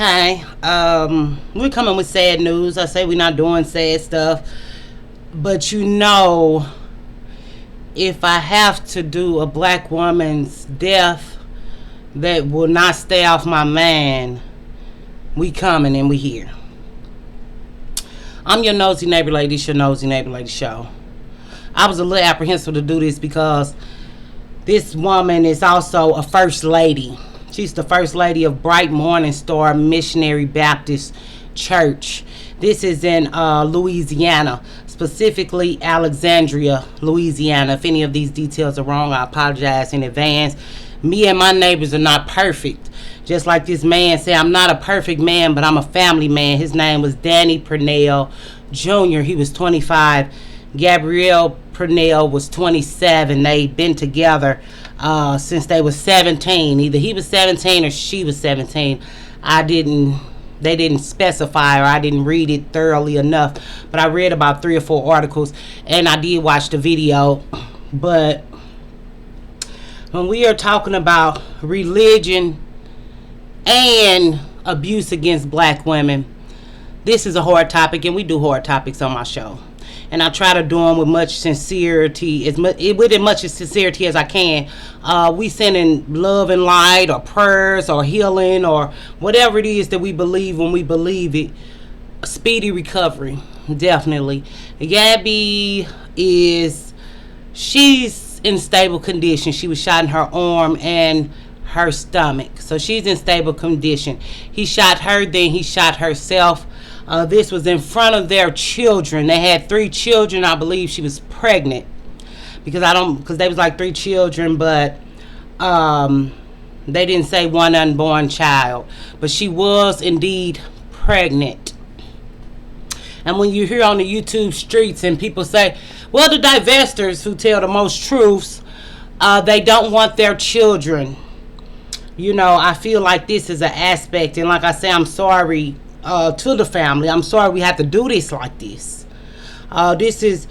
Hi. We're coming with sad news. I say we're not doing sad stuff, but if I have to do a black woman's death that will not stay off my mind, we coming and we here. I'm your nosy neighbor lady. It's your nosy neighbor lady show. I was a little apprehensive to do this because this woman is also a first lady. She's the first lady of Bright Morning Star Missionary Baptist Church. This is in Louisiana, specifically Alexandria, Louisiana. If any of these details are wrong, I apologize in advance. Me and my neighbors are not perfect. Just like this man said, I'm not a perfect man, but I'm a family man. His name was Gabby Prenell Jr. He was 25. Gabby Prenell was 27. They'd been together since they was 17. Either he was 17 or she was 17. They didn't specify, or I didn't read it thoroughly enough, but I read about 3 or 4 articles and I did watch the video. But when we are talking about religion and abuse against black women, this is a hard topic, and we do hard topics on my show. And I try to do them with much sincerity, with as much sincerity as I can. We send in love and light, or prayers, or healing, or whatever it is that we believe when we believe it. Speedy recovery, definitely. Gabby she's in stable condition. She was shot in her arm and her stomach, so she's in stable condition. He shot her, then he shot herself. This was in front of their children. They had 3 children. I believe she was pregnant, because they was like 3 children, but they didn't say one unborn child, but she was indeed pregnant. And when you hear on the YouTube streets and people say, well, the divestors who tell the most truths, they don't want their children. I feel like this is an aspect, and like I say, I'm sorry to the family. I'm sorry we have to do this like this. This is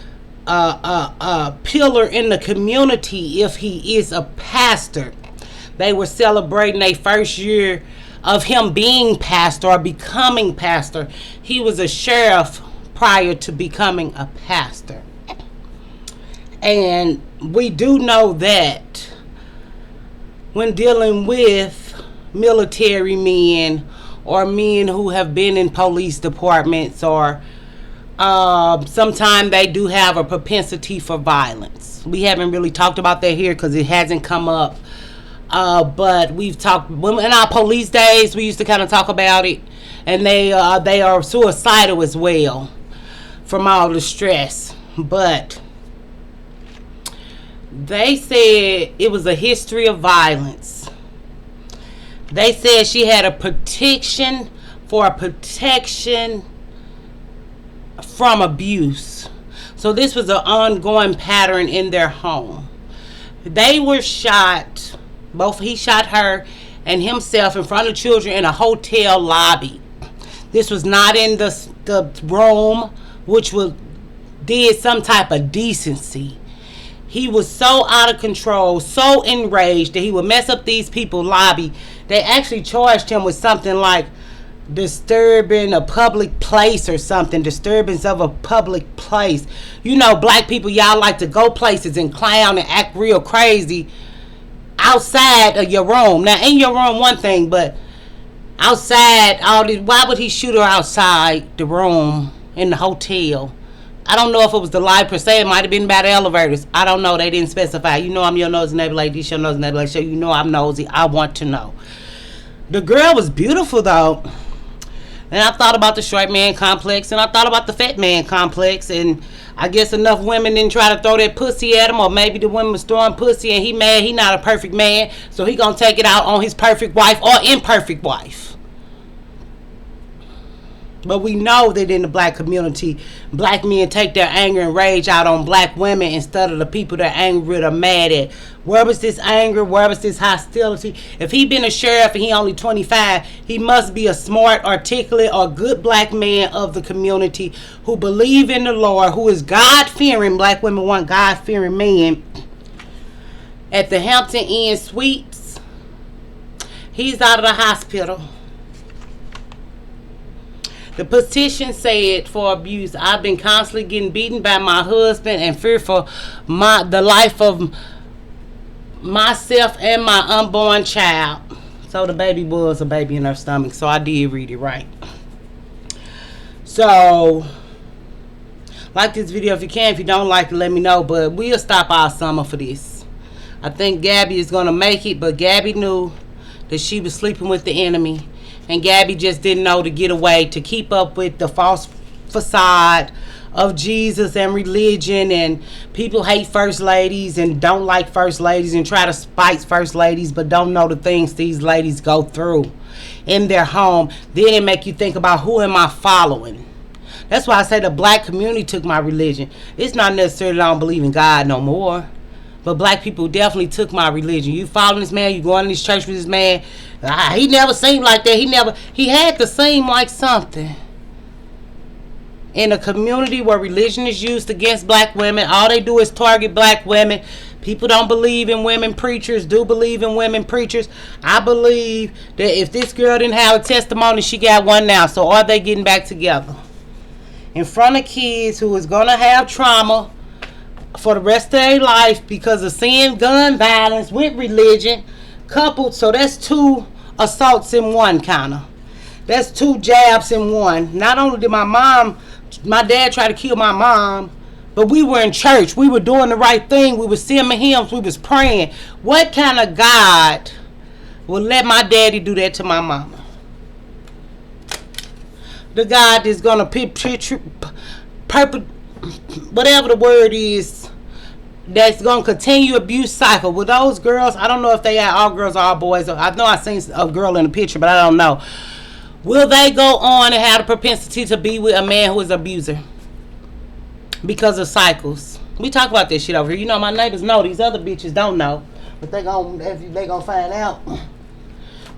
a pillar in the community if he is a pastor. They were celebrating their first year of him being pastor or becoming pastor. He was a sheriff prior to becoming a pastor. And we do know that when dealing with military men or men who have been in police departments, or sometimes they do have a propensity for violence. We haven't really talked about that here because it hasn't come up. But we've talked in our police days. We used to kind of talk about it, and they are suicidal as well from all the stress. But they said it was a history of violence. They said she had a protection from abuse. So this was an ongoing pattern in their home. They were shot, he shot her and himself in front of children in a hotel lobby. This was not in the room, which did some type of decency. He was so out of control, so enraged that he would mess up these people's lobby. They actually charged him with something like disturbing a public place or something. Disturbance of a public place. Black people, y'all like to go places and clown and act real crazy outside of your room. Now, in your room, one thing, but outside, why would he shoot her outside the room in the hotel? I don't know if it was the live per se. It might have been by the elevators. I don't know. They didn't specify. I'm your nosy neighbor lady. This your nosy neighbor lady show. I'm nosy. I want to know. The girl was beautiful, though. And I thought about the short man complex, and I thought about the fat man complex, and I guess enough women didn't try to throw that pussy at him, or maybe the women was throwing pussy and he mad he not a perfect man, so he gonna take it out on his perfect wife or imperfect wife. But we know that in the black community, black men take their anger and rage out on black women instead of the people they're angry or mad at. Where was this anger? Where was this hostility? If he been a sheriff and he only 25, he must be a smart, articulate, or good black man of the community who believe in the Lord, who is God-fearing. Black women want God-fearing men. At the Hampton Inn Suites, he's out of the hospital. The petition said for abuse. I've been constantly getting beaten by my husband and fear for the life of myself and my unborn child. So the baby was a baby in her stomach. So I did read it right. So, like this video if you can. If you don't like it, let me know. But we'll stop our summer for this. I think Gabby is going to make it. But Gabby knew that she was sleeping with the enemy. And Gabby just didn't know to get away, to keep up with the false facade of Jesus and religion. And people hate first ladies and don't like first ladies and try to spite first ladies, but don't know the things these ladies go through in their home. Then it make you think about, who am I following? That's why I say the black community took my religion. It's not necessarily I don't believe in God no more, but black people definitely took my religion. You following this man, you going to this church with this man. He never seemed like that. He had to seem like something. In a community where religion is used against black women, all they do is target black women. People don't believe in women preachers, do believe in women preachers. I believe that if this girl didn't have a testimony, she got one now. So are they getting back together? In front of kids who is going to have trauma for the rest of their life because of seeing gun violence with religion coupled. So that's 2 assaults in one, kind of. That's 2 jabs in one. Not only did my dad try to kill my mom, but we were in church. We were doing the right thing. We were singing hymns. We was praying. What kind of God will let my daddy do that to my mama? The God is going to whatever the word is, that's going to continue abuse cycle. With those girls, I don't know if they are all girls or all boys. I know I seen a girl in the picture, but I don't know. Will they go on and have the propensity to be with a man who is an abuser? Because of cycles. We talk about this shit over here. You know, my neighbors know. These other bitches don't know. But they gonna find out.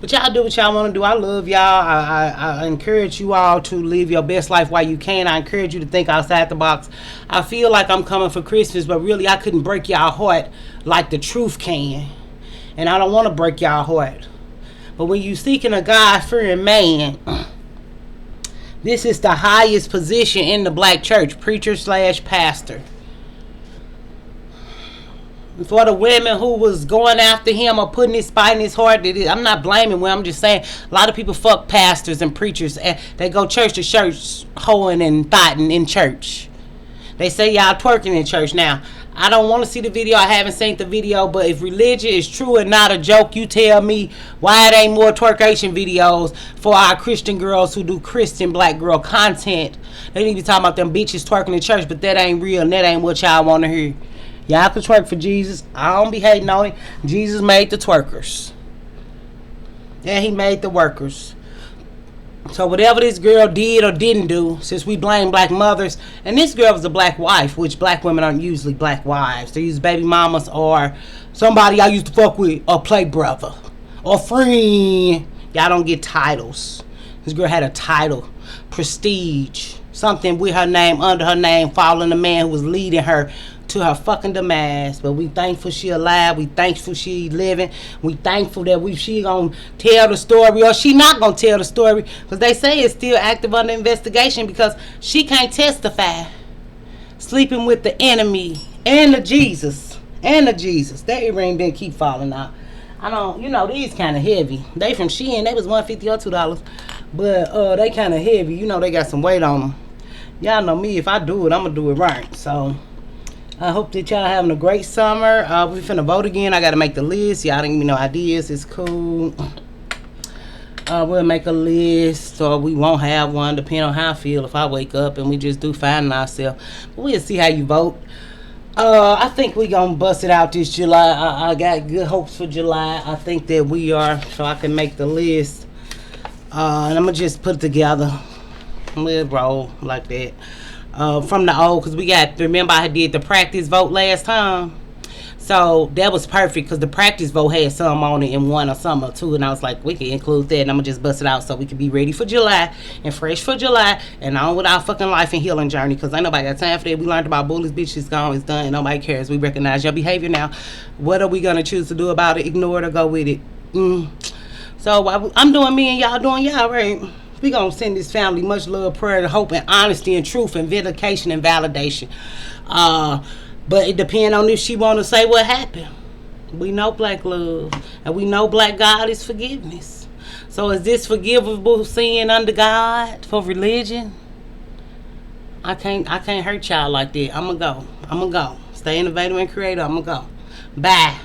But y'all do what y'all want to do. I love y'all. I encourage you all to live your best life while you can. I encourage you to think outside the box. I feel like I'm coming for Christmas, but really I couldn't break y'all heart like the truth can. And I don't want to break y'all heart. But when you seeking a God-fearing man, this is the highest position in the black church, preacher/pastor. For the women who was going after him or putting his spite in his heart, I'm not blaming them. I'm just saying a lot of people fuck pastors and preachers. They go church to church, hoeing and fighting in church. They say y'all twerking in church. Now, I don't want to see the video. I haven't seen the video. But if religion is true and not a joke, you tell me why it ain't more twerkation videos for our Christian girls who do Christian black girl content. They need to be talking about them bitches twerking in church, but that ain't real and that ain't what y'all want to hear. Y'all can twerk for Jesus. I don't be hating on it. Jesus made the twerkers. Yeah, he made the workers. So whatever this girl did or didn't do, since we blame black mothers, and this girl was a black wife, which black women aren't usually black wives. They're usually baby mamas or somebody I used to fuck with or play brother or friend. Y'all don't get titles. This girl had a title, prestige, something with her name, under her name, following the man who was leading her to her fucking demise. But we thankful she alive. We thankful she living. We thankful that she gonna tell the story, or she not gonna tell the story, because they say it's still active under investigation because she can't testify. Sleeping with the enemy and the Jesus. That earring didn't keep falling out. I don't, these kind of heavy. They from Shein. They was $150 or $2, but they kind of heavy. They got some weight on them. Y'all know me. If I do it, I'm gonna do it right. So I hope that y'all having a great summer. We finna vote again. I gotta make the list. Y'all didn't give me no ideas. It's cool. We'll make a list, or we won't have one, depending on how I feel. If I wake up and we just do finding ourselves, but we'll see how you vote. I think we gonna bust it out this July. I got good hopes for July. I think that we are, so I can make the list. And I'm gonna just put it together. We'll roll like that. From the old, because remember I did the practice vote last time, so that was perfect because the practice vote had some on it in one or some or two, and I was like, we can include that, and I'm gonna just bust it out so we can be ready for July and fresh for July and on with our fucking life and healing journey, because ain't nobody got time for that. We learned about bullies, bitches, gone, it's done, nobody cares. We recognize your behavior now. What are we gonna choose to do about it? Ignore it or go with it? So I'm doing me and y'all doing y'all, right? We gonna send this family much love, prayer, hope, and honesty, and truth, and vindication and validation. But it depends on if she wanna say what happened. We know black love, and we know black God is forgiveness. So is this forgivable sin under God for religion? I can't hurt y'all like that. I'ma go. Stay innovative and creative. I'ma go. Bye.